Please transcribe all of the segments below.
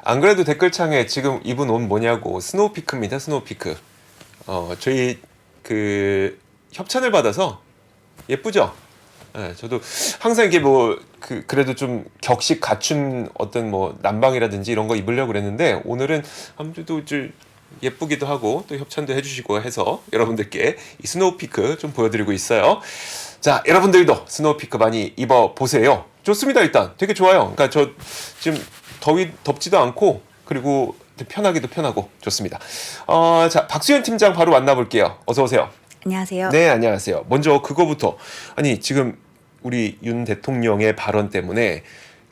안 그래도 댓글창에 지금 입은 옷 뭐냐고 스노우피크입니다. 스노우피크. 저희 그 협찬을 받아서 예쁘죠? 네, 저도 항상 이게 그래도 좀 격식 갖춘 어떤 뭐 남방이라든지 이런 거 입으려고 그랬는데 오늘은 아무래도 좀 예쁘기도 하고 또 협찬도 해주시고 해서 여러분들께 이 스노우피크 좀 보여드리고 있어요. 자, 여러분들도 스노우피크 많이 입어보세요. 좋습니다. 일단 되게 좋아요. 그러니까 저 지금 덥지도 않고 그리고 편하기도 편하고 좋습니다. 자, 박수현 팀장 바로 만나볼게요. 어서 오세요. 안녕하세요. 네, 안녕하세요. 먼저 그거부터 아니 지금 우리 윤 대통령의 발언 때문에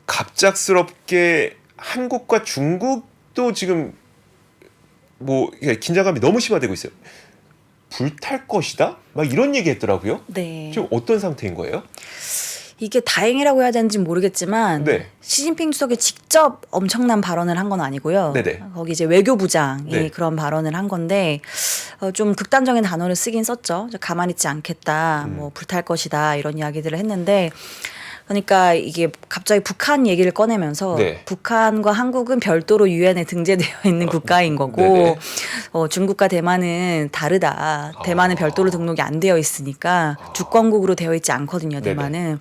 갑작스럽게 한국과 중국도 지금 뭐 긴장감이 너무 심화되고 있어요. 불탈 것이다? 막 이런 얘기했더라고요. 네. 지금 어떤 상태인 거예요? 이게 다행이라고 해야 되는지 모르겠지만 네. 시진핑 주석이 직접 엄청난 발언을 한 건 아니고요. 네네. 거기 이제 외교부장이 네. 그런 발언을 한 건데 좀 극단적인 단어를 쓰긴 썼죠. 가만히 있지 않겠다, 뭐 불탈 것이다 이런 이야기들을 했는데 그러니까 이게 갑자기 북한 얘기를 꺼내면서 네. 북한과 한국은 별도로 유엔에 등재되어 있는 국가인 거고 네네. 중국과 대만은 다르다. 대만은 별도로 등록이 안 되어 있으니까 주권국으로 되어 있지 않거든요. 대만은.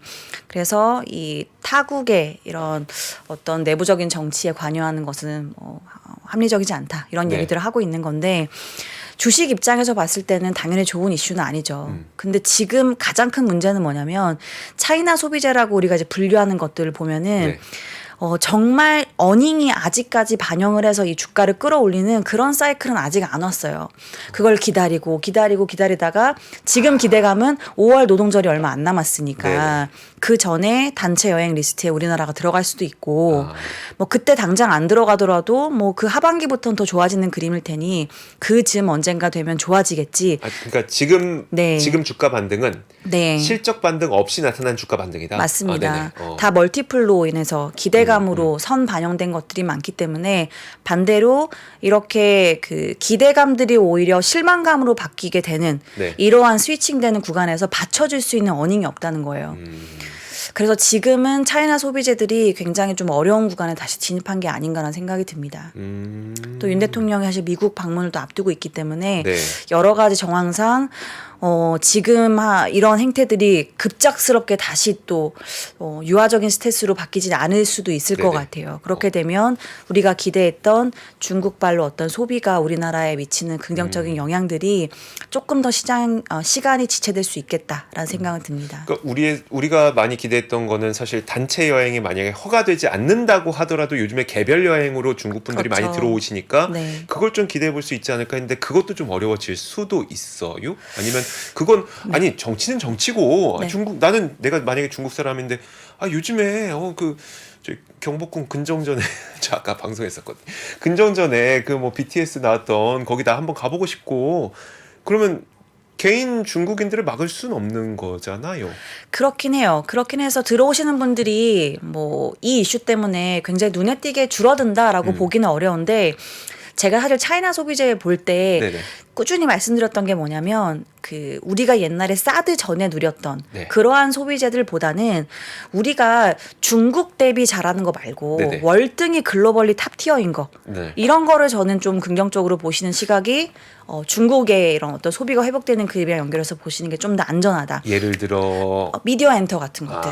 그래서 이 타국의 이런 어떤 내부적인 정치에 관여하는 것은 합리적이지 않다. 이런 네. 얘기들을 하고 있는 건데 주식 입장에서 봤을 때는 당연히 좋은 이슈는 아니죠. 근데 지금 가장 큰 문제는 뭐냐면 차이나 소비재라고 우리가 이제 분류하는 것들을 보면은 네. 정말 어닝이 아직까지 반영을 해서 이 주가를 끌어올리는 그런 사이클은 아직 안 왔어요. 그걸 기다리다가 지금 기대감은 5월 노동절이 얼마 안 남았으니까 네네. 그 전에 단체 여행 리스트에 우리나라가 들어갈 수도 있고 뭐 그때 당장 안 들어가더라도 뭐 그 하반기부터는 더 좋아지는 그림일 테니 그 즈음 언젠가 되면 좋아지겠지. 그러니까 지금 네. 지금 주가 반등은 네. 실적 반등 없이 나타난 주가 반등이다. 맞습니다. 네네. 다 멀티플로 인해서 기대감으로 선 반영된 것들이 많기 때문에 반대로 이렇게 그 기대감들이 오히려 실망감으로 바뀌게 되는 네. 이러한 스위칭되는 구간에서 받쳐줄 수 있는 어닝이 없다는 거예요. 그래서 지금은 차이나 소비재들이 굉장히 좀 어려운 구간에 다시 진입한 게 아닌가라는 생각이 듭니다. 또 윤 대통령이 사실 미국 방문을 또 앞두고 있기 때문에 네. 여러 가지 정황상 지금 이런 행태들이 급작스럽게 다시 또 유화적인 스탠스로 바뀌지 않을 수도 있을 것 네네. 같아요. 그렇게 되면 우리가 기대했던 중국발로 어떤 소비가 우리나라에 미치는 긍정적인 영향들이 조금 더 시간이 지체될 수 있겠다라는 생각은 듭니다. 그러니까 우리가 많이 기대했던 거는 사실 단체 여행이 만약에 허가되지 않는다고 하더라도 요즘에 개별 여행으로 중국 분들이 그렇죠. 많이 들어오시니까 네. 그걸 좀 기대해 볼 수 있지 않을까 했는데 그것도 좀 어려워질 수도 있어요. 아니면 그건 아니 정치는 정치고 네. 내가 만약에 중국 사람인데 요즘에 저 경복궁 근정전에 저 아까 방송했었거든. 근정전에 그 뭐 BTS 나왔던 거기다 한번 가보고 싶고 그러면 개인 중국인들을 막을 수는 없는 거잖아요. 그렇긴 해요. 그렇긴 해서 들어오시는 분들이 뭐 이 이슈 때문에 굉장히 눈에 띄게 줄어든다라고 보기는 어려운데 제가 사실 차이나 소비재 볼 때 네네. 꾸준히 말씀드렸던 게 뭐냐면 그 우리가 옛날에 사드 전에 누렸던 네. 그러한 소비재들보다는 우리가 중국 대비 잘하는 거 말고 네네. 월등히 글로벌리 탑티어인 거 네. 이런 거를 저는 좀 긍정적으로 보시는 시각이 중국의 이런 어떤 소비가 회복되는 그림이랑 연결해서 보시는 게 좀 더 안전하다. 예를 들어 미디어 엔터 같은 것들.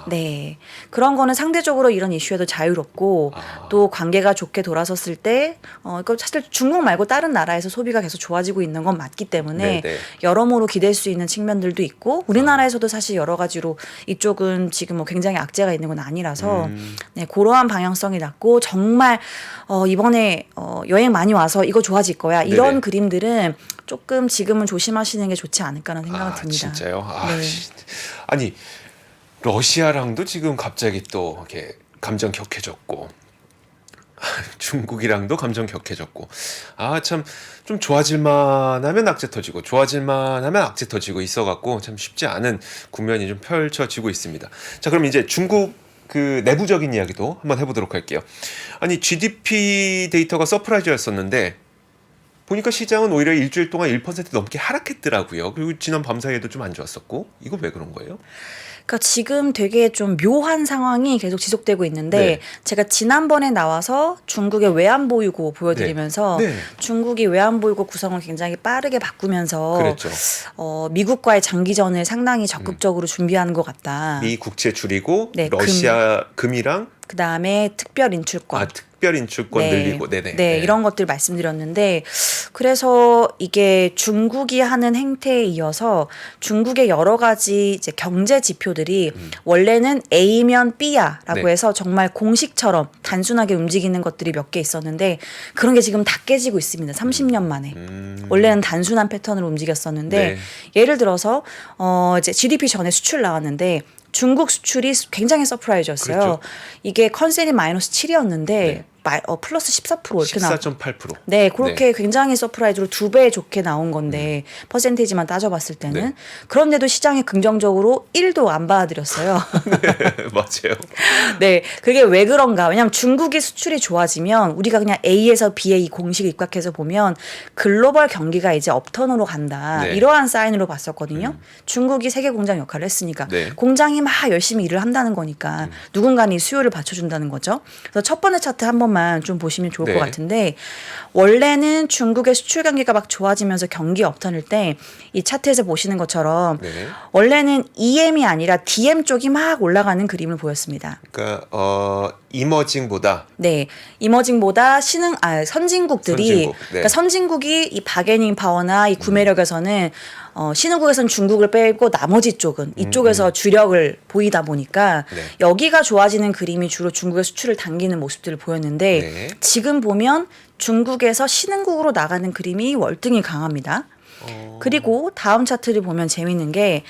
네. 그런 거는 상대적으로 이런 이슈에도 자유롭고 또 관계가 좋게 돌아섰을 때 이거 사실 중국 말고 다른 나라에서 소비가 계속 좋아지고 있는 건 맞기 때문에 네네. 여러모로 기댈 수 있는 측면들도 있고 우리나라에서도 사실 여러 가지로 이쪽은 지금 뭐 굉장히 악재가 있는 건 아니라서 네, 그러한 방향성이 낮고 정말 이번에 여행 많이 와서 이거 좋아질 거야. 이런 네네. 그림들은 조금 지금은 조심하시는 게 좋지 않을까라는 생각은 듭니다. 진짜요? 네. 아니 러시아랑도 지금 갑자기 또 이렇게 감정 격해졌고 중국이랑도 감정 격해졌고 참 좀 좋아질만 하면 악재 터지고 좋아질만 하면 악재 터지고 있어갖고 참 쉽지 않은 국면이 좀 펼쳐지고 있습니다. 자, 그럼 이제 중국 그 내부적인 이야기도 한번 해보도록 할게요. 아니 GDP 데이터가 서프라이즈였었는데 보니까 시장은 오히려 일주일 동안 1% 넘게 하락했더라고요. 그리고 지난 밤 사이에도 좀 안 좋았었고 이거 왜 그런 거예요? 그러니까 지금 되게 좀 묘한 상황이 계속 지속되고 있는데 네. 제가 지난번에 나와서 중국의 외환보유고 보여드리면서 네. 네. 중국이 외환보유고 구성을 굉장히 빠르게 바꾸면서 그랬죠. 미국과의 장기전을 상당히 적극적으로 준비하는 것 같다. 미 국채 줄이고 네, 러시아 금이랑 그 다음에 특별 인출권. 특별 인출권 늘리고 네, 이런 것들 말씀드렸는데 그래서 이게 중국이 하는 행태에 이어서 중국의 여러 가지 이제 경제 지표들이 원래는 A면 B야라고 네. 해서 정말 공식처럼 단순하게 움직이는 것들이 몇 개 있었는데 그런 게 지금 다 깨지고 있습니다. 30년 만에. 원래는 단순한 패턴으로 움직였었는데 네. 예를 들어서 이제 GDP 전에 수출 나왔는데 중국 수출이 굉장히 서프라이즈였어요. 그렇죠. 이게 컨센이 마이너스 7이었는데 네. 플러스 14% 이렇게 나왔 14.8%. 네, 그렇게 굉장히 서프라이즈로 2배 좋게 나온 건데 퍼센테이지만 따져봤을 때는 네. 그런데도 시장이 긍정적으로 1도 안 받아들였어요. 맞아요. 네, 그게 왜 그런가? 왜냐하면 중국이 수출이 좋아지면 우리가 그냥 A에서 B에 이 공식을 입각해서 보면 글로벌 경기가 이제 업턴으로 간다. 네. 이러한 사인으로 봤었거든요. 중국이 세계 공장 역할을 했으니까 네. 공장이 막 열심히 일을 한다는 거니까 누군가는 이 수요를 받쳐준다는 거죠. 그래서 첫 번째 차트 한 번만 좀 보시면 좋을 네. 것 같은데 원래는 중국의 수출 경기가 막 좋아지면서 경기 업턴일 때 이 차트에서 보시는 것처럼 네. 원래는 EM이 아니라 DM 쪽이 막 올라가는 그림을 보였습니다. 그러니까 이머징보다 네, 이머징보다 선진국들이 선진국, 네. 그러니까 선진국이 이 바게닝 파워나 이 구매력에서는 신흥국에서는 중국을 빼고 나머지 쪽은 이쪽에서 주력을 보이다 보니까 네. 여기가 좋아지는 그림이 주로 중국의 수출을 당기는 모습들을 보였는데 네. 지금 보면 중국에서 신흥국으로 나가는 그림이 월등히 강합니다. 그리고 다음 차트를 보면 재밌는 게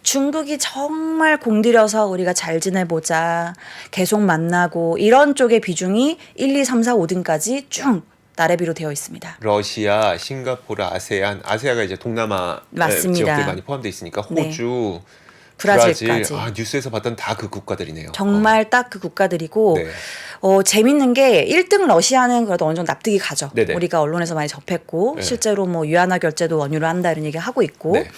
중국이 정말 공들여서 우리가 잘 지내보자, 계속 만나고 이런 쪽의 비중이 1, 2, 3, 4, 5등까지 쭉 나래비로 되어 있습니다. 러시아, 싱가포르, 아세아가 이제 동남아 맞습니다. 지역들 많이 포함되어 있으니까 호주, 브라질까지. 뉴스에서 봤던 다 그 국가들이네요. 정말 딱 그 국가들이고 네. 재밌는 게 1등 러시아는 그래도 어느 정도 납득이 가죠. 네네. 우리가 언론에서 많이 접했고 네. 실제로 뭐 위안화 결제도 원유로 한다 이런 얘기 하고 있고 네.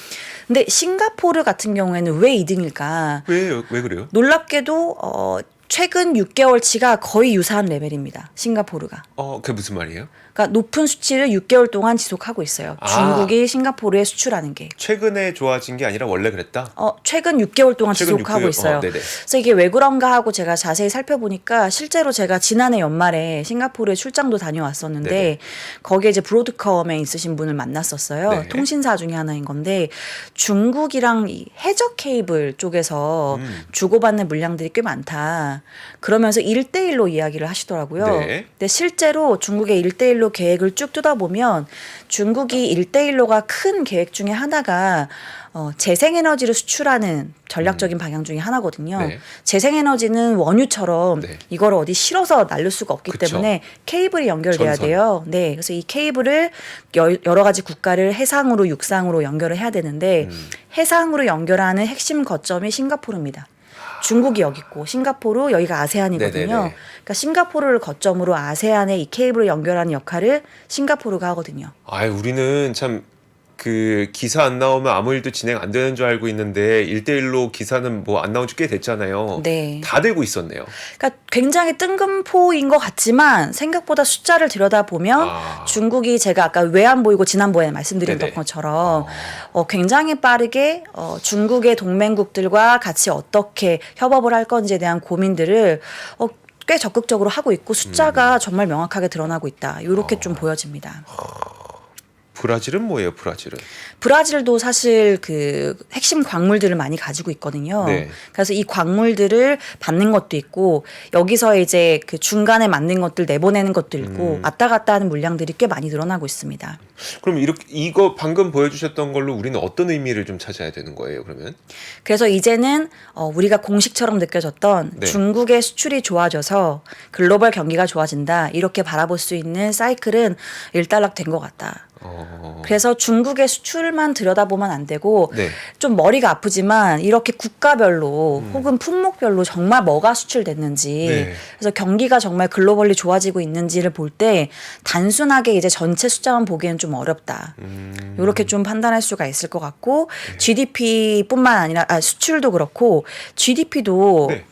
근데 싱가포르 같은 경우에는 왜 2등일까? 왜 그래요? 놀랍게도 최근 6개월치가 거의 유사한 레벨입니다. 싱가포르가. 그게 무슨 말이에요? 그러니까 높은 수치를 6개월 동안 지속하고 있어요. 중국이 싱가포르에 수출하는 게. 최근에 좋아진 게 아니라 원래 그랬다? 최근 6개월 동안 최근 지속하고 6개월, 있어요. 네네. 그래서 이게 왜 그런가 하고 제가 자세히 살펴보니까 실제로 제가 지난해 연말에 싱가포르에 출장도 다녀왔었는데 네네. 거기에 이제 브로드컴에 있으신 분을 만났었어요. 네. 통신사 중에 하나인 건데 중국이랑 이 해저 케이블 쪽에서 주고받는 물량들이 꽤 많다. 그러면서 1대1로 이야기를 하시더라고요. 네. 근데 실제로 중국의 1대1로 계획을 쭉 뜯어보면 중국이 1대1로가 큰 계획 중에 하나가 재생에너지를 수출하는 전략적인 방향 중에 하나거든요. 네. 재생에너지는 원유처럼 네. 이걸 어디 실어서 날릴 수가 없기 그쵸. 때문에 케이블이 연결돼야 전선. 돼요. 네, 그래서 이 케이블을 여러 가지 국가를 해상으로 육상으로 연결을 해야 되는데 해상으로 연결하는 핵심 거점이 싱가포르입니다. 중국이 여기 있고 싱가포르 여기가 아세안이거든요. 네네네. 그러니까 싱가포르를 거점으로 아세안의 이 케이블을 연결하는 역할을 싱가포르가 하거든요. 우리는 참 그 기사 안 나오면 아무 일도 진행 안 되는 줄 알고 있는데 1대1로 기사는 뭐 안 나온 지 꽤 됐잖아요. 네. 다 되고 있었네요. 그러니까 굉장히 뜬금포인 것 같지만 생각보다 숫자를 들여다보면 중국이 제가 아까 외환보유고 지난번에 말씀드렸던 네네. 것처럼 굉장히 빠르게 중국의 동맹국들과 같이 어떻게 협업을 할 건지에 대한 고민들을 꽤 적극적으로 하고 있고 숫자가 정말 명확하게 드러나고 있다. 이렇게 좀 보여집니다. 브라질은 뭐예요, 브라질은? 브라질도 사실 그 핵심 광물들을 많이 가지고 있거든요. 네. 그래서 이 광물들을 받는 것도 있고 여기서 이제 그 중간에 맞는 것들 내보내는 것도 있고 왔다 갔다 하는 물량들이 꽤 많이 늘어나고 있습니다. 그럼 이거 방금 보여주셨던 걸로 우리는 어떤 의미를 좀 찾아야 되는 거예요, 그러면? 그래서 이제는 우리가 공식처럼 느껴졌던 네. 중국의 수출이 좋아져서 글로벌 경기가 좋아진다 이렇게 바라볼 수 있는 사이클은 일단락된 것 같다. 그래서 중국의 수출만 들여다보면 안 되고 네. 좀 머리가 아프지만 이렇게 국가별로 혹은 품목별로 정말 뭐가 수출됐는지 네. 그래서 경기가 정말 글로벌리 좋아지고 있는지를 볼 때 단순하게 이제 전체 숫자만 보기엔 좀 어렵다. 이렇게 좀 판단할 수가 있을 것 같고 GDP뿐만 아니라 수출도 그렇고 GDP도 네.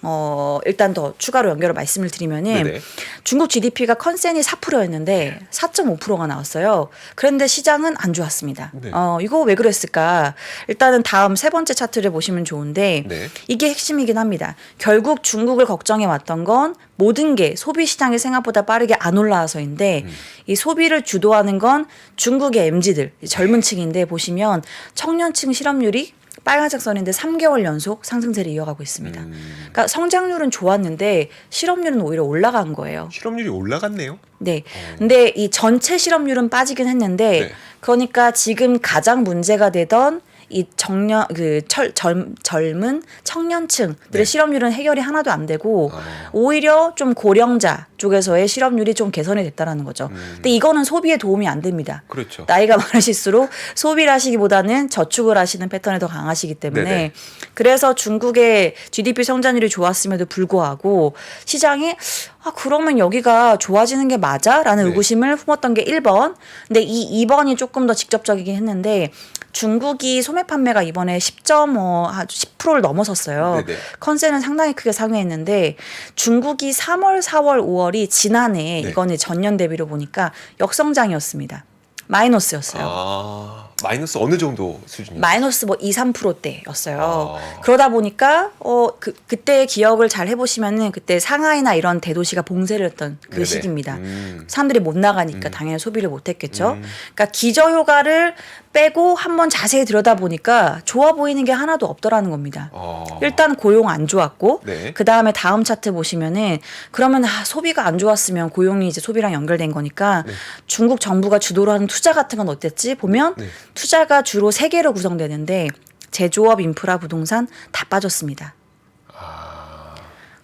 일단 더 추가로 연결을 말씀을 드리면은 네네. 중국 GDP가 컨센이 4%였는데 4.5%가 나왔어요. 그런데 시장은 안 좋았습니다. 네. 이거 왜 그랬을까? 일단은 다음 세 번째 차트를 보시면 좋은데 네. 이게 핵심이긴 합니다. 결국 중국을 걱정해 왔던 건 모든 게 소비 시장이 생각보다 빠르게 안 올라와서인데 이 소비를 주도하는 건 중국의 MZ들 젊은 층인데 보시면 청년층 실업률이 빨간색 선인데 3개월 연속 상승세를 이어가고 있습니다. 그러니까 성장률은 좋았는데 실업률은 오히려 올라간 거예요. 실업률이 올라갔네요. 네. 근데 이 전체 실업률은 빠지긴 했는데 네. 그러니까 지금 가장 문제가 되던 이 젊은 청년층들의 네. 실업률은 해결이 하나도 안 되고 오히려 좀 고령자 쪽에서의 실업률이 좀 개선이 됐다라는 거죠. 근데 이거는 소비에 도움이 안 됩니다. 그렇죠. 나이가 많으실수록 소비를 하시기보다는 저축을 하시는 패턴이 더 강하시기 때문에 네네. 그래서 중국의 GDP 성장률이 좋았음에도 불구하고 시장이 그러면 여기가 좋아지는 게 맞아? 라는 네. 의구심을 품었던 게 1번. 근데 이 2번이 조금 더 직접적이긴 했는데 중국이 소매 판매가 이번에 10%를 넘어섰어요. 네네. 컨센은 상당히 크게 상회했는데 중국이 3월, 4월, 5월이 지난해 네. 이거는 전년 대비로 보니까 역성장이었습니다. 마이너스였어요. 마이너스 어느 정도 수준이요? 마이너스 뭐 2, 3%대였어요. 그러다 보니까 그때 기억을 잘 해보시면은 그때 상하이나 이런 대도시가 봉쇄를 했던 그 네네. 시기입니다. 사람들이 못 나가니까 당연히 소비를 못 했겠죠. 그러니까 기저효과를 빼고 한번 자세히 들여다보니까 좋아 보이는 게 하나도 없더라는 겁니다. 일단 고용 안 좋았고 네. 그 다음에 다음 차트 보시면은 그러면 소비가 안 좋았으면 고용이 이제 소비랑 연결된 거니까 중국 정부가 주도로 하는 투자 같은 건 어땠지? 보면 네. 투자가 주로 세 개로 구성되는데 제조업, 인프라, 부동산 다 빠졌습니다.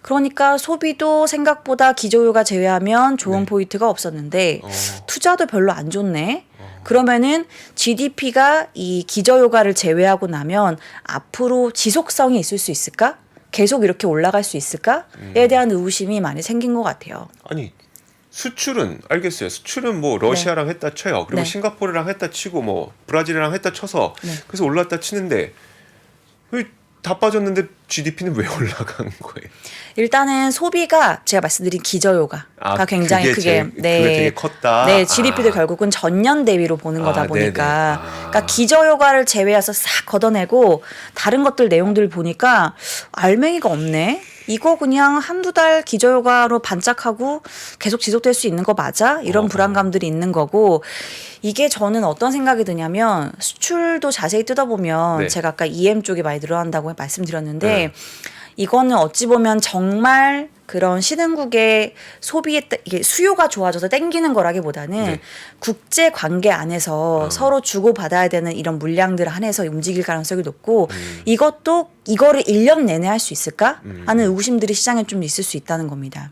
그러니까 소비도 생각보다 기저효과 제외하면 좋은 네. 포인트가 없었는데 투자도 별로 안 좋네. 그러면은 GDP가 이 기저효과를 제외하고 나면 앞으로 지속성이 있을 수 있을까? 계속 이렇게 올라갈 수 있을까?에 대한 의구심이 많이 생긴 것 같아요. 아니 수출은 알겠어요. 수출은 뭐 러시아랑 했다 쳐요. 그리고 네. 싱가포르랑 했다 치고 뭐 브라질이랑 했다 쳐서 네. 그래서 올랐다 치는데 왜 다 빠졌는데 GDP는 왜 올라간 거예요? 일단은 소비가 제가 말씀드린 기저효과가 굉장히 크게 그게 되게 컸다. 네, GDP도 결국은 전년 대비로 보는 거다 보니까 그러니까 기저효과를 제외해서 싹 걷어내고 다른 것들 내용들 보니까 알맹이가 없네. 이거 그냥 한두 달 기저효과로 반짝하고 계속 지속될 수 있는 거 맞아? 이런 불안감들이 있는 거고 이게 저는 어떤 생각이 드냐면 수출도 자세히 뜯어보면 네. 제가 아까 EM 쪽에 많이 들어간다고 말씀드렸는데 이거는 어찌 보면 정말 그런 신흥국의 소비에 이게 수요가 좋아져서 땡기는 거라기보다는 네. 국제 관계 안에서 서로 주고 받아야 되는 이런 물량들을 한해서 움직일 가능성이 높고 이것도 이거를 1년 내내 할 수 있을까 하는 의구심들이 시장에 좀 있을 수 있다는 겁니다.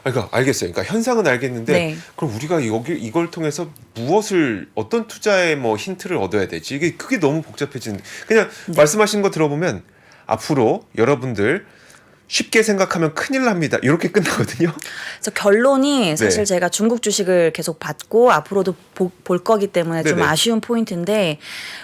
그러니까 알겠어요. 그러니까 현상은 알겠는데 네. 그럼 우리가 이걸 통해서 무엇을 어떤 투자에 뭐 힌트를 얻어야 되지? 이게 그게 너무 복잡해지는. 그냥 말씀하신 거 들어보면 앞으로 여러분들 쉽게 생각하면 큰일 납니다. 이렇게 끝나거든요. 그래서 결론이 사실 네. 제가 중국 주식을 계속 받고 앞으로도 볼 거기 때문에 좀 네네. 아쉬운 포인트인데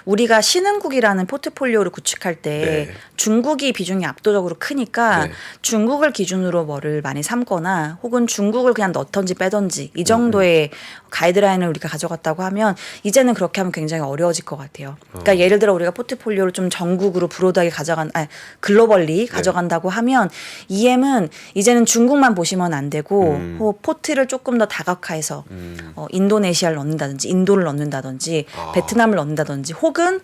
우리가 신흥국이라는 포트폴리오를 구축할 때 네. 중국이 비중이 압도적으로 크니까 네. 중국을 기준으로 뭐를 많이 삼거나 혹은 중국을 그냥 넣던지 빼던지 이 정도의 가이드라인을 우리가 가져갔다고 하면 이제는 그렇게 하면 굉장히 어려워질 것 같아요. 그러니까 예를 들어 우리가 포트폴리오를 좀 전국으로 브로드하게 글로벌리 가져간다고 하면 EM은 이제는 중국만 보시면 안 되고 포트를 조금 더 다각화해서 인도네시아를 넣는다든지 인도를 넣는다든지 베트남을 넣는다든지 혹은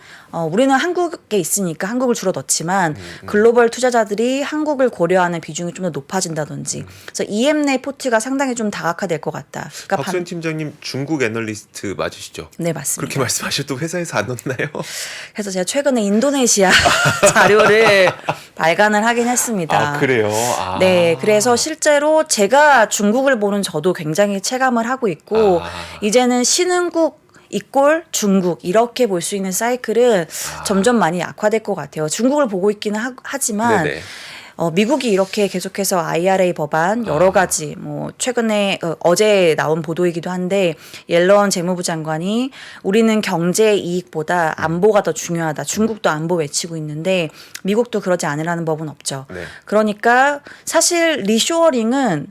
우리는 한국에 있으니까 한국을 주로 넣지만 글로벌 투자자들이 한국을 고려하는 비중이 좀 더 높아진다든지 그래서 EM 내 포트가 상당히 좀 다각화될 것 같다. 그러니까 박수현 팀장님 중국 애널리스트 맞으시죠? 네, 맞습니다. 그렇게 말씀하셔도 회사에서 안 넣나요? 그래서 제가 최근에 인도네시아 자료를 발간을 하긴 했습니다. 그래요? 네, 그래서 실제로 제가 중국을 보는 저도 굉장히 체감을 하고 있고 이제는 신흥국 이꼴 중국 이렇게 볼 수 있는 사이클은 점점 많이 약화될 것 같아요. 중국을 보고 있기는 하지만 네네. 미국이 이렇게 계속해서 IRA 법안 여러 가지 뭐 최근에 어제 나온 보도이기도 한데 옐런 재무부 장관이 우리는 경제 이익보다 안보가 더 중요하다. 중국도 안보 외치고 있는데 미국도 그러지 않으라는 법은 없죠. 네. 그러니까 사실 리쇼어링은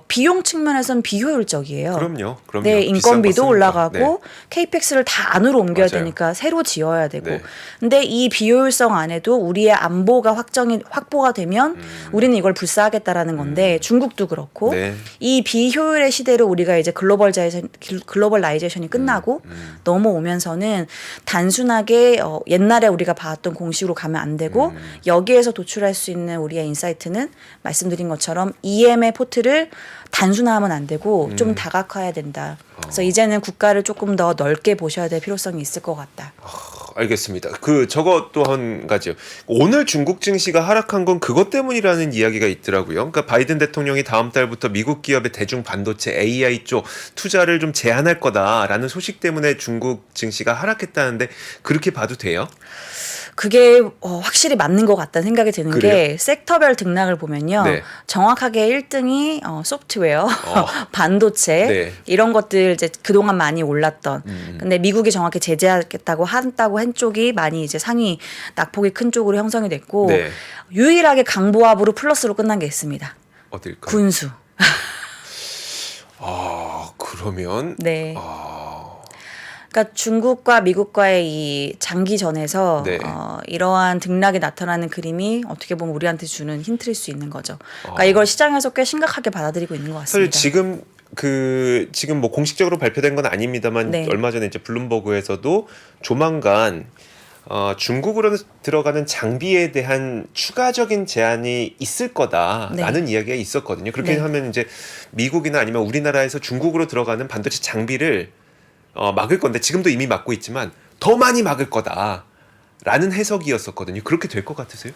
비용 측면에서는 비효율적이에요. 그럼요. 네, 비싼 거 인건비도 쓰니까. 올라가고 네. 케이펙스를 다 안으로 옮겨야 맞아요. 되니까 새로 지어야 되고. 네. 근데 이 비효율성 안에도 우리의 안보가 확보가 되면 우리는 이걸 불사하겠다라는 건데 중국도 그렇고 네. 이 비효율의 시대로 우리가 이제 글로벌라이제이션이 끝나고 넘어오면서는 단순하게 옛날에 우리가 봐왔던 공식으로 가면 안 되고 여기에서 도출할 수 있는 우리의 인사이트는 말씀드린 것처럼 EM의 포트를 단순화하면 안 되고 좀 다각화해야 된다. 그래서 이제는 국가를 조금 더 넓게 보셔야 될 필요성이 있을 것 같다. 알겠습니다. 저거 또 한 가지요. 오늘 중국 증시가 하락한 건 그것 때문이라는 이야기가 있더라고요. 그러니까 바이든 대통령이 다음 달부터 미국 기업의 대중 반도체 AI 쪽 투자를 좀 제한할 거다라는 소식 때문에 중국 증시가 하락했다는데 그렇게 봐도 돼요? 그게 확실히 맞는 것 같다는 생각이 드는 그래요? 게 섹터별 등락을 보면요. 네. 정확하게 1등이 소프트웨어, 반도체 네. 이런 것들 이제 그동안 많이 올랐던. 근데 미국이 정확히 제재하겠다고 한다고 한 쪽이 많이 이제 상위 낙폭이 큰 쪽으로 형성이 됐고 네. 유일하게 강보합으로 플러스로 끝난 게 있습니다. 어딜까요? 군수. 그러면 네. 그러니까 중국과 미국과의 이 장기전에서 네. 이러한 등락이 나타나는 그림이 어떻게 보면 우리한테 주는 힌트일 수 있는 거죠. 그러니까 이걸 시장에서 꽤 심각하게 받아들이고 있는 것 사실 같습니다. 지금 뭐 공식적으로 발표된 건 아닙니다만 네. 얼마 전에 이제 블룸버그에서도 조만간 중국으로 들어가는 장비에 대한 추가적인 제한이 있을 거다라는 이야기가 있었거든요. 그렇게 네. 하면 이제 미국이나 아니면 우리나라에서 중국으로 들어가는 반도체 장비를 막을 건데 지금도 이미 막고 있지만 더 많이 막을 거다라는 해석이었었거든요. 그렇게 될 것 같으세요?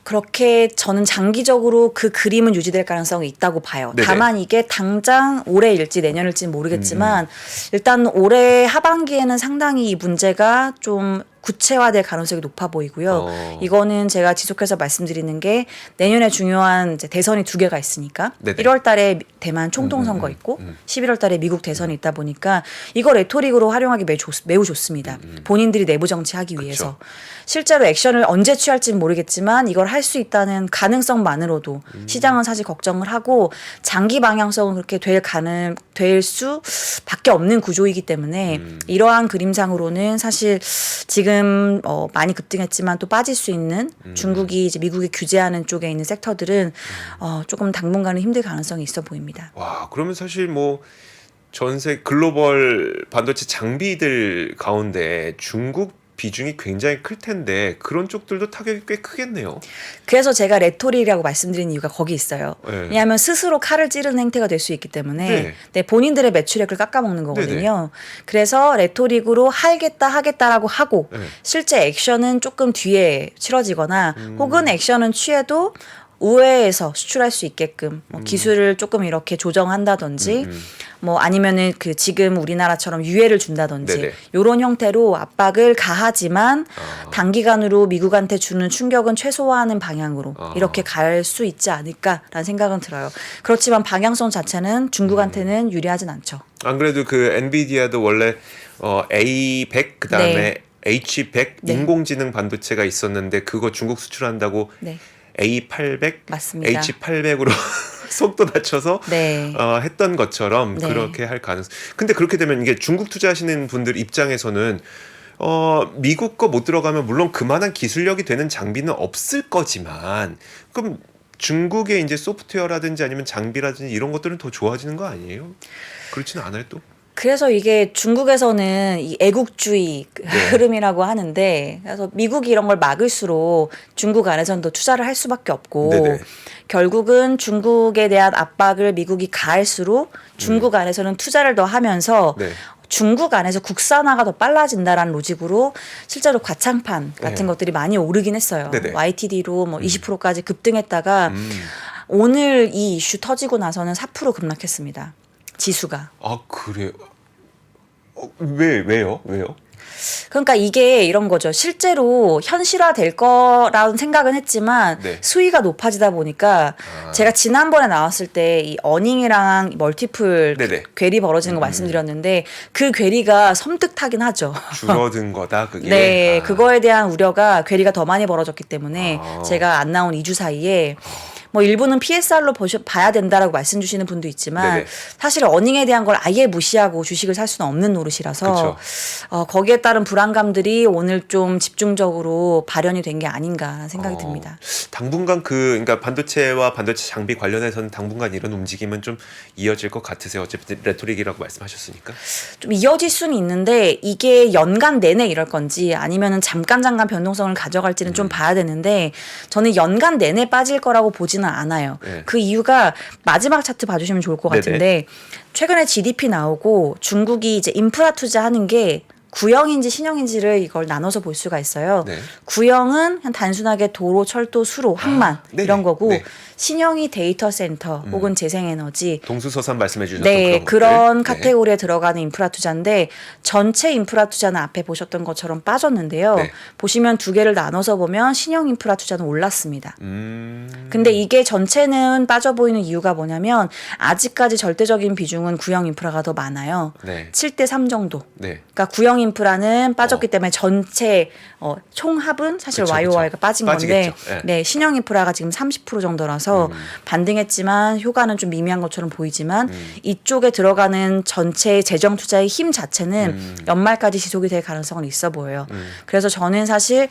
그렇게 저는 장기적으로 그 그림은 유지될 가능성이 있다고 봐요. 네네. 다만 이게 당장 올해일지 내년일지는 모르겠지만 일단 올해 하반기에는 상당히 이 문제가 좀 구체화될 가능성이 높아 보이고요. 이거는 제가 지속해서 말씀드리는 게 내년에 중요한 이제 대선이 2개가 있으니까 네네. 1월 달에 대만 총통 선거 있고 11월 달에 미국 대선이 있다 보니까 이거 레토릭으로 활용하기 매우 좋습니다. 본인들이 내부 정치하기 위해서. 실제로 액션을 언제 취할지는 모르겠지만 이걸 할 수 있다는 가능성만으로도 시장은 사실 걱정을 하고 장기 방향성은 그렇게 될 수밖에 없는 구조이기 때문에 이러한 그림상으로는 사실 지금 많이 급등했지만 또 빠질 수 있는 중국이 이제 미국이 규제하는 쪽에 있는 섹터들은 조금 당분간은 힘들 가능성이 있어 보입니다. 와, 그러면 사실 뭐 전세 글로벌 반도체 장비들 가운데 중국 비중이 굉장히 클 텐데 그런 쪽들도 타격이 꽤 크겠네요. 그래서 제가 레토릭이라고 말씀드린 이유가 거기 있어요. 네. 왜냐하면 스스로 칼을 찌르는 행태가 될 수 있기 때문에 네, 본인들의 매출액을 깎아먹는 거거든요. 그래서 레토릭으로 하겠다라고 하고 실제 액션은 조금 뒤에 치러지거나 혹은 액션은 취해도 우회해서 수출할 수 있게끔 뭐 기술을 조금 이렇게 조정한다든지 뭐 아니면은 그 지금 우리나라처럼 유예를 준다든지 네네. 이런 형태로 압박을 가하지만 단기간으로 미국한테 주는 충격은 최소화하는 방향으로 이렇게 갈 수 있지 않을까라는 생각은 들어요. 그렇지만 방향성 자체는 중국한테는 유리하진 않죠. 안 그래도 그 엔비디아도 원래 A100 그다음에 H100 네. 인공지능 반도체가 있었는데 그거 중국 수출한다고 네. A800, 맞습니다. H800으로 속도 낮춰서 네. 했던 것처럼 네. 그렇게 할 가능성. 근데 그렇게 되면 이게 중국 투자하시는 분들 입장에서는 미국 거 못 들어가면 물론 그만한 기술력이 되는 장비는 없을 거지만 그럼 중국의 이제 소프트웨어라든지 아니면 장비라든지 이런 것들은 더 좋아지는 거 아니에요? 그렇지는 않아요 또? 그래서 이게 중국에서는 이 애국주의 흐름이라고 하는데 그래서 미국이 이런 걸 막을수록 중국 안에서는 더 투자를 할 수밖에 없고 네네. 결국은 중국에 대한 압박을 미국이 가할수록 중국 안에서는 투자를 더 하면서 네. 중국 안에서 국산화가 더 빨라진다라는 로직으로 실제로 과창판 같은 것들이 많이 오르긴 했어요. 네네. YTD로 뭐 20%까지 급등했다가 오늘 이 이슈 터지고 나서는 4% 급락했습니다. 지수가. 아 그래요? 왜요? 그러니까 이게 이런 거죠. 실제로 현실화될 거라는 생각은 했지만 네. 수위가 높아지다 보니까 제가 지난번에 나왔을 때 이 어닝이랑 멀티플 네네. 괴리 벌어지는 거 말씀드렸는데 그 괴리가 섬뜩하긴 하죠. 줄어든 거다 그게. 네, 그거에 대한 우려가 괴리가 더 많이 벌어졌기 때문에 제가 안 나온 2주 사이에 뭐 일부는 PSR로 봐야 된다라고 말씀 주시는 분도 있지만 네네. 사실 어닝에 대한 걸 아예 무시하고 주식을 살 수는 없는 노릇이라서 그쵸. 거기에 따른 불안감들이 오늘 좀 집중적으로 발현이 된 게 아닌가 생각이 듭니다. 당분간 그러니까 반도체와 반도체 장비 관련해서는 당분간 이런 움직임은 좀 이어질 것 같으세요. 어차피 레토릭이라고 말씀하셨으니까. 좀 이어질 수는 있는데 이게 연간 내내 이럴 건지 아니면은 잠깐 변동성을 가져갈지는 좀 봐야 되는데 저는 연간 내내 빠질 거라고 보지는 않아요. 네. 그 이유가 마지막 차트 봐주시면 좋을 것 같은데 최근에 GDP 나오고 중국이 이제 인프라 투자하는 게 구형인지 신형인지를 이걸 나눠서 볼 수가 있어요. 네. 구형은 그냥 단순하게 도로, 철도, 수로, 항만 네네. 이런 거고 네. 신형이 데이터 센터 혹은 재생에너지 동수서산 말씀해 주셨던 네, 그런 것들. 카테고리에 들어가는 인프라 투자인데 전체 인프라 투자는 앞에 보셨던 것처럼 빠졌는데요. 네. 보시면 두 개를 나눠서 보면 신형 인프라 투자는 올랐습니다. 네. 근데 이게 전체는 빠져 보이는 이유가 뭐냐면 아직까지 절대적인 비중은 구형 인프라가 더 많아요. 네. 7대 3 정도. 네. 그러니까 구형 인프라는 빠졌기 때문에 전체 총합은 사실 그쵸, YOY가 빠진 빠지겠죠. 건데 네. 네, 신형 인프라가 지금 30% 정도라서 반등했지만 효과는 좀 미미한 것처럼 보이지만 이쪽에 들어가는 전체 재정 투자의 힘 자체는 연말까지 지속이 될 가능성은 있어 보여요. 그래서 저는 사실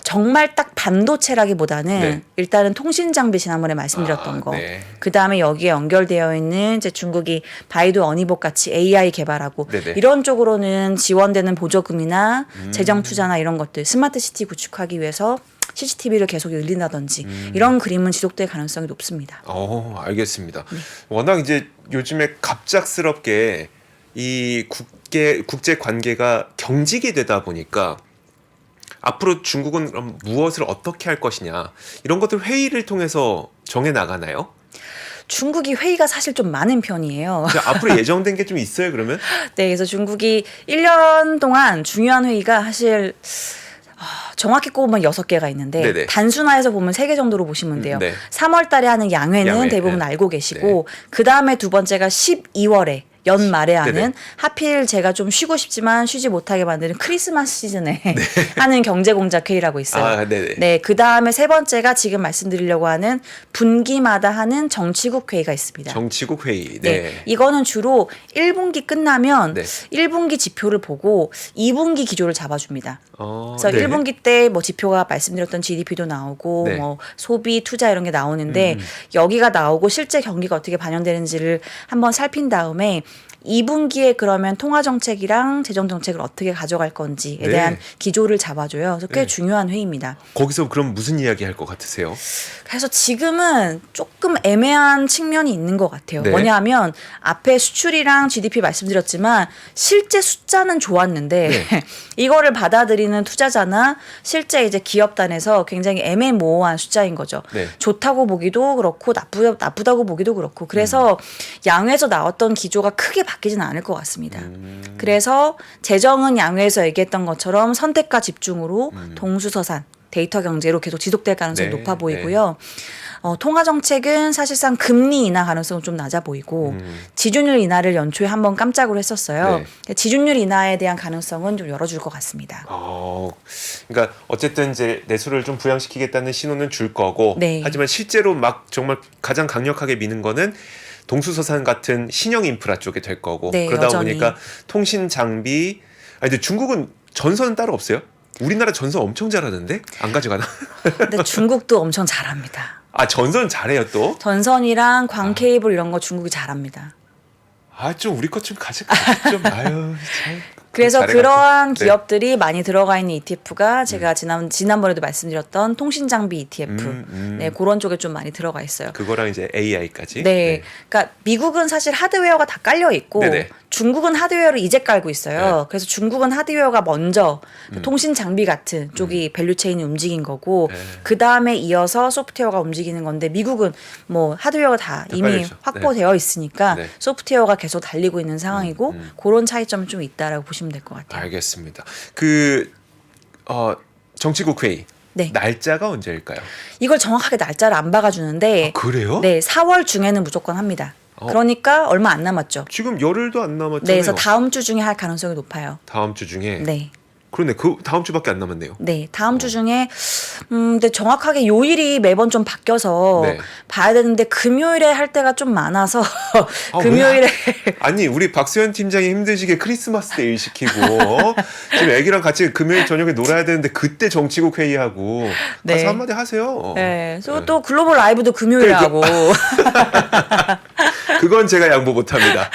정말 딱 반도체라기보다는 네. 일단은 통신 장비 지난번에 말씀드렸던 거. 네. 그 다음에 여기에 연결되어 있는 이제 중국이 바이두 어니복 같이 AI 개발하고 네네. 이런 쪽으로는 지원되는 보조금이나 재정 투자나 이런 것들 스마트 시티 구축하기 위해서 CCTV를 계속 열린다든지 이런 그림은 지속될 가능성이 높습니다. 알겠습니다. 워낙 이제 요즘에 갑작스럽게 이 국제 관계가 경직이 되다 보니까 앞으로 중국은 그럼 무엇을 어떻게 할 것이냐 이런 것들 회의를 통해서 정해 나가나요? 중국이 회의가 사실 좀 많은 편이에요. 앞으로 예정된 게 좀 있어요, 그러면? 네, 그래서 중국이 1년 동안 중요한 회의가 사실 정확히 꼽으면 6개가 있는데 네네. 단순화해서 보면 3개 정도로 보시면 돼요. 네. 3월 달에 하는 양회는 양회, 대부분 네. 알고 계시고 그다음에 두 번째가 12월에 연말에 하는 네네. 하필 제가 좀 쉬고 싶지만 쉬지 못하게 만드는 크리스마스 시즌에 하는 경제공작회의라고 있어요. 네네. 네, 그다음에 세 번째가 지금 말씀드리려고 하는 분기마다 하는 정치국 회의가 있습니다. 정치국 회의. 네. 네. 이거는 주로 1분기 끝나면 네. 1분기 지표를 보고 2분기 기조를 잡아줍니다. 그래서 네. 1분기 때 뭐 지표가 말씀드렸던 GDP도 나오고 네. 뭐 소비, 투자 이런 게 나오는데 여기가 나오고 실제 경기가 어떻게 반영되는지를 한번 살핀 다음에 2분기에 그러면 통화 정책이랑 재정 정책을 어떻게 가져갈 건지에 네. 대한 기조를 잡아줘요. 그래서 꽤 네. 중요한 회의입니다. 거기서 그럼 무슨 이야기 할 것 같으세요? 그래서 지금은 조금 애매한 측면이 있는 것 같아요. 네. 뭐냐면 앞에 수출이랑 GDP 말씀드렸지만 실제 숫자는 좋았는데 네. 이거를 받아들이는 투자자나 실제 이제 기업단에서 굉장히 애매모호한 숫자인 거죠. 네. 좋다고 보기도 그렇고 나쁘다고 보기도 그렇고 그래서 양회에서 나왔던 기조가 크게 바뀌지는 않을 것 같습니다. 그래서 재정은 양회에서 얘기했던 것처럼 선택과 집중으로 동수서산 데이터 경제로 계속 지속될 가능성이 네, 높아 보이고요. 통화 정책은 사실상 금리 인하 가능성은 좀 낮아 보이고 지준율 인하를 연초에 한번 깜짝으로 했었어요. 지준율 인하에 대한 가능성은 좀 열어줄 것 같습니다. 그러니까 어쨌든 이제 내수를 좀 부양시키겠다는 신호는 줄 거고, 네. 하지만 실제로 막 정말 가장 강력하게 미는 거는 동수서산 같은 신형 인프라 쪽에 될 거고, 네, 그러다 여전히. 보니까 통신 장비. 근데 중국은 전선은 따로 없어요? 우리나라 전선 엄청 잘하는데 안 가져가나? 근데 중국도 엄청 잘합니다. 전선 잘해요 또. 전선이랑 광 케이블 이런 거 중국이 잘합니다. 좀 우리 것 좀 가져 좀 아유 참. 그래서 잘해가지고. 그러한 네. 기업들이 많이 들어가 있는 ETF가 제가 지난번에도 말씀드렸던 통신 장비 ETF, 네, 그런 쪽에 좀 많이 들어가 있어요. 그거랑 이제 AI까지. 네. 그러니까 미국은 사실 하드웨어가 다 깔려 있고 네네. 중국은 하드웨어를 이제 깔고 있어요. 네. 그래서 중국은 하드웨어가 먼저 통신 장비 같은 쪽이 밸류 체인이 움직인 거고 네. 그 다음에 이어서 소프트웨어가 움직이는 건데 미국은 뭐 하드웨어가 다 이미 깔려있죠. 확보되어 있으니까 네. 소프트웨어가 계속 달리고 있는 상황이고 그런 차이점이 좀 있다라고 보시면 될 것 같아요. 알겠습니다. 정치국 회의 네. 날짜가 언제일까요? 이걸 정확하게 날짜를 안 박아주는데 그래요? 네, 4월 중에는 무조건 합니다. 그러니까 얼마 안 남았죠. 지금 열흘도 안 남았잖아요. 네, 그래서 다음 주 중에 할 가능성이 높아요. 다음 주 중에. 네. 그러네. 그 다음 주밖에 안 남았네요. 네, 다음 주 중에 근데 정확하게 요일이 매번 좀 바뀌어서 네. 봐야 되는데 금요일에 할 때가 좀 많아서 아, 금요일에 아니 우리 박수현 팀장이 힘드시게 크리스마스 때 일 시키고 지금 애기랑 같이 금요일 저녁에 놀아야 되는데 그때 정치국 회의하고 네. 가서 한마디 하세요. 네, 그리고 또 글로벌 라이브도 금요일에 하고 그건 제가 양보 못합니다.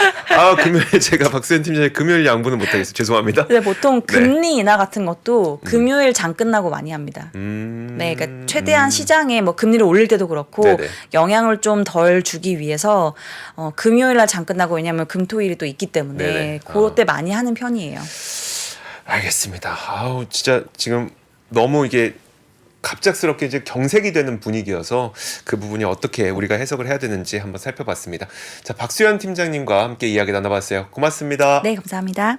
금요일 제가 박수현 팀장이 금요일 양보는 못하겠어요. 죄송합니다. 근데 보통 금리 인하 같은 것도 금요일 장 끝나고 많이 합니다. 네, 그러니까 최대한 시장에 뭐 금리를 올릴 때도 그렇고 네네. 영향을 좀 덜 주기 위해서 금요일 날 장 끝나고 왜냐하면 금토일이 또 있기 때문에 네네. 그때 많이 하는 편이에요. 알겠습니다. 진짜 지금 너무 이게 갑작스럽게 이제 경색이 되는 분위기여서 그 부분이 어떻게 우리가 해석을 해야 되는지 한번 살펴봤습니다. 자, 박수현 팀장님과 함께 이야기 나눠봤어요. 고맙습니다. 네, 감사합니다.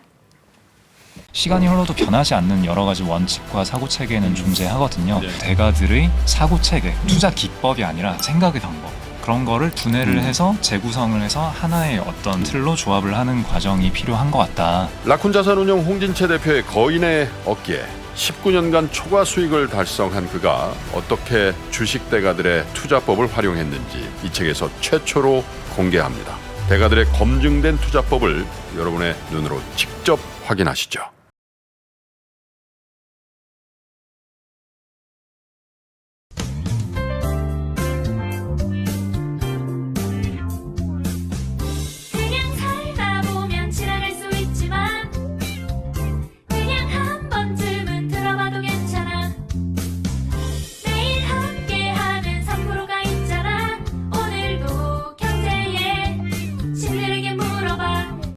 시간이 흘러도 변하지 않는 여러 가지 원칙과 사고 체계는 존재하거든요. 대가들의 사고 체계, 투자 기법이 아니라 생각의 방법. 그런 거를 분해를 해서 재구성을 해서 하나의 어떤 틀로 조합을 하는 과정이 필요한 것 같다. 라쿤 자산운용 홍진채 대표의 거인의 어깨에 19년간 초과 수익을 달성한 그가 어떻게 주식 대가들의 투자법을 활용했는지 이 책에서 최초로 공개합니다. 대가들의 검증된 투자법을 여러분의 눈으로 직접 확인하시죠.